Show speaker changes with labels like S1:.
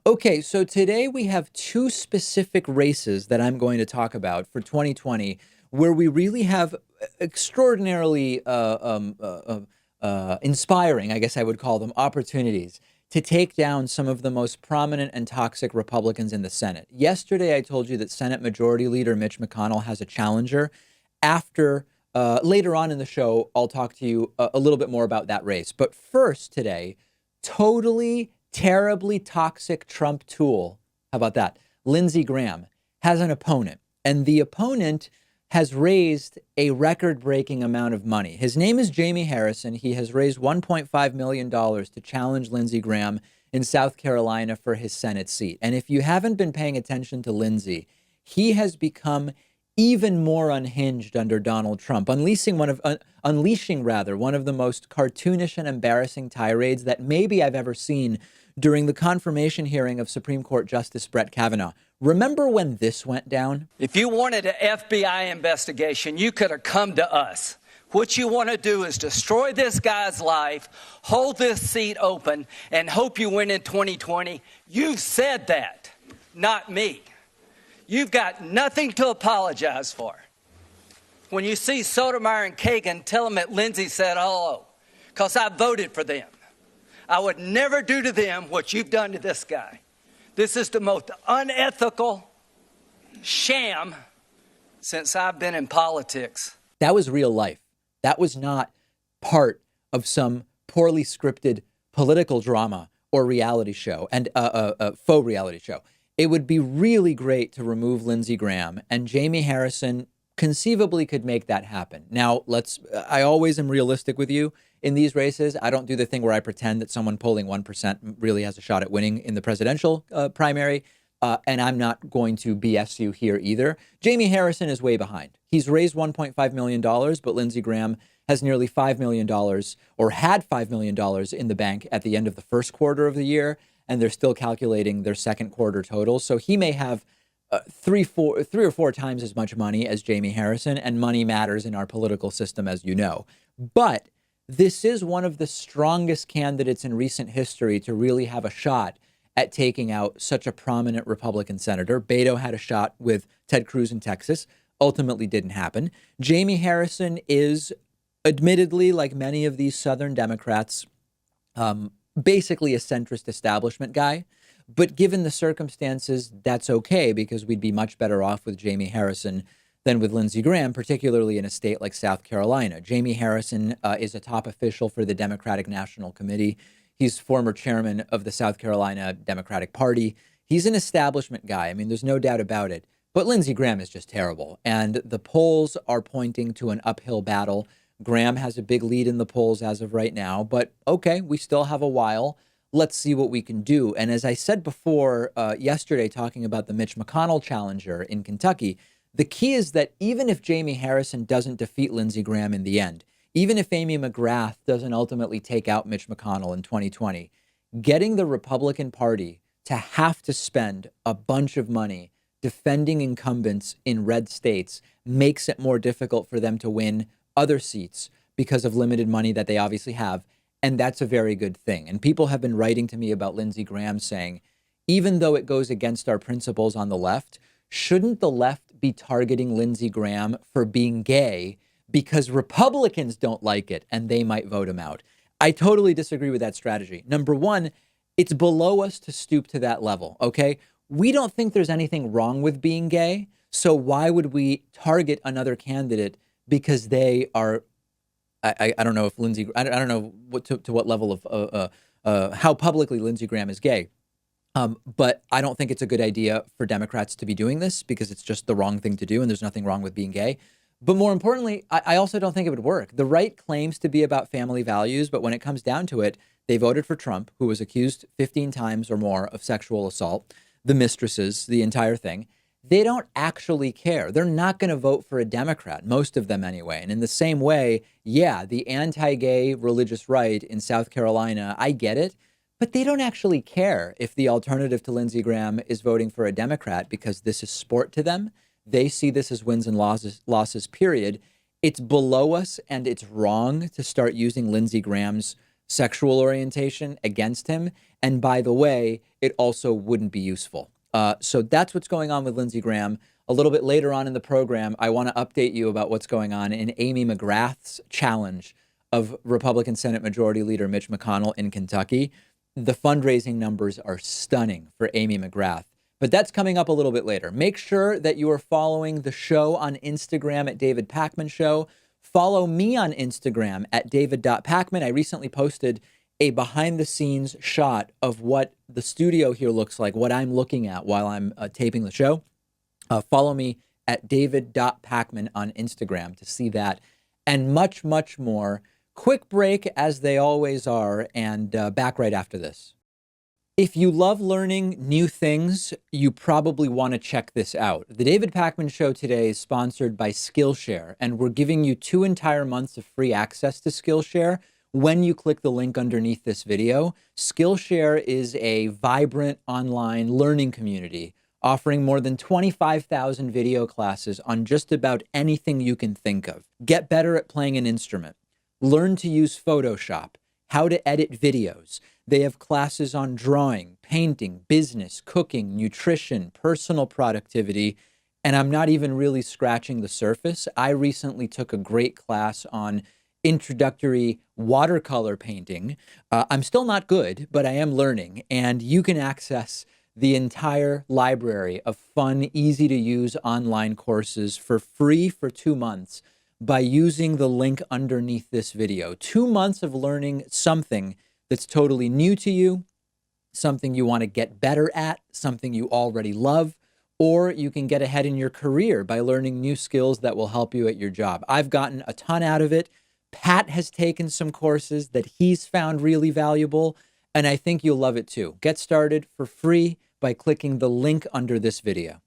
S1: Okay, so today we have two specific races that I'm going to talk about for 2020, where we really have extraordinarily inspiring, I guess I would call them, opportunities to take down some of the most prominent and toxic Republicans in the Senate. Yesterday, I told you that Senate Majority Leader Mitch McConnell has a challenger. After Later on in the show, I'll talk to you a little bit more about that race. But first, today, totally terribly toxic Trump tool. How about that? Lindsey Graham has an opponent, and the opponent has raised a record breaking amount of money. His name is Jaime Harrison. He has raised $1.5 million to challenge Lindsey Graham in South Carolina for his Senate seat. And if you haven't been paying attention to Lindsey, he has become even more unhinged under Donald Trump, unleashing one of the most cartoonish and embarrassing tirades that maybe I've ever seen during the confirmation hearing of Supreme Court Justice Brett Kavanaugh. Remember when this went down?
S2: If you wanted an FBI investigation, you could have come to us. What you want to do is destroy this guy's life, hold this seat open, and hope you win in 2020. You've said that, not me. You've got nothing to apologize for. When you see Sotomayor and Kagan, tell them that Lindsey said hello, because I voted for them. I would never do to them what you've done to this guy. This is the most unethical sham since I've been in politics.
S1: That was real life. That was not part of some poorly scripted political drama or reality show, and a faux reality show. It would be really great to remove Lindsey Graham, and Jaime Harrison conceivably could make that happen. Now, I always am realistic with you in these races. I don't do the thing where I pretend that someone polling 1% really has a shot at winning in the presidential primary. And I'm not going to BS you here either. Jaime Harrison is way behind. He's raised $1.5 million, but Lindsey Graham has nearly $5 million, or had $5 million in the bank at the end of the first quarter of the year. And they're still calculating their second quarter total. So he may have three or four times as much money as Jaime Harrison, and money matters in our political system, as you know. But this is one of the strongest candidates in recent history to really have a shot at taking out such a prominent Republican senator. Beto had a shot with Ted Cruz in Texas, ultimately didn't happen. Jaime Harrison is, admittedly, like many of these Southern Democrats, basically a centrist establishment guy. But given the circumstances, that's okay, because we'd be much better off with Jaime Harrison than with Lindsey Graham, particularly in a state like South Carolina. Jaime Harrison is a top official for the Democratic National Committee. He's former chairman of the South Carolina Democratic Party. He's an establishment guy. I mean, there's no doubt about it. But Lindsey Graham is just terrible. And the polls are pointing to an uphill battle. Graham has a big lead in the polls as of right now, but okay, we still have a while. Let's see what we can do. And as I said before yesterday, talking about the Mitch McConnell challenger in Kentucky, the key is that even if Jaime Harrison doesn't defeat Lindsey Graham in the end, even if Amy McGrath doesn't ultimately take out Mitch McConnell in 2020, getting the Republican Party to have to spend a bunch of money defending incumbents in red states makes it more difficult for them to win other seats because of limited money that they obviously have. And that's a very good thing. And people have been writing to me about Lindsey Graham saying, even though it goes against our principles on the left, shouldn't the left be targeting Lindsey Graham for being gay because Republicans don't like it and they might vote him out? I totally disagree with that strategy. Number one, it's below us to stoop to that level, okay? We don't think there's anything wrong with being gay, so why would we target another candidate because they are, I don't know if Lindsey, I don't know to what level of how publicly Lindsey Graham is gay. But I don't think it's a good idea for Democrats to be doing this because it's just the wrong thing to do. And there's nothing wrong with being gay. But more importantly, I also don't think it would work. The right claims to be about family values, but when it comes down to it, they voted for Trump, who was accused 15 times or more of sexual assault, the mistresses, the entire thing. They don't actually care. They're not going to vote for a Democrat, most of them anyway. And in the same way, yeah, the anti-gay religious right in South Carolina, I get it, but they don't actually care if the alternative to Lindsey Graham is voting for a Democrat because this is sport to them. They see this as wins and losses, period. It's below us and it's wrong to start using Lindsey Graham's sexual orientation against him. And by the way, it also wouldn't be useful. So that's what's going on with Lindsey Graham. A little bit later on in the program, I want to update you about what's going on in Amy McGrath's challenge of Republican Senate Majority Leader Mitch McConnell in Kentucky. The fundraising numbers are stunning for Amy McGrath. But that's coming up a little bit later. Make sure that you are following the show on Instagram at David Pakman Show. Follow me on Instagram at david.pakman. I recently posted a behind-the-scenes shot of what the studio here looks like, what I'm looking at while I'm taping the show. Follow me at david.pakman on Instagram to see that and much, much more. Quick break, as they always are, and back right after this. If you love learning new things, you probably want to check this out. The David Pakman Show today is sponsored by Skillshare, and we're giving you 2 entire months of free access to Skillshare when you click the link underneath this video. Skillshare is a vibrant online learning community offering more than 25,000 video classes on just about anything you can think of. Get better at playing an instrument. Learn to use Photoshop, how to edit videos. They have classes on drawing, painting, business, cooking, nutrition, personal productivity, and I'm not even really scratching the surface. I recently took a great class on introductory watercolor painting. I'm still not good, but I am learning, and you can access the entire library of fun, easy-to-use online courses for free for 2 months by using the link underneath this video. 2 months of learning something that's totally new to you, something you want to get better at, something you already love, or you can get ahead in your career by learning new skills that will help you at your job. I've gotten a ton out of it. Pat has taken some courses that he's found really valuable, and I think you'll love it too. Get started for free by clicking the link under this video.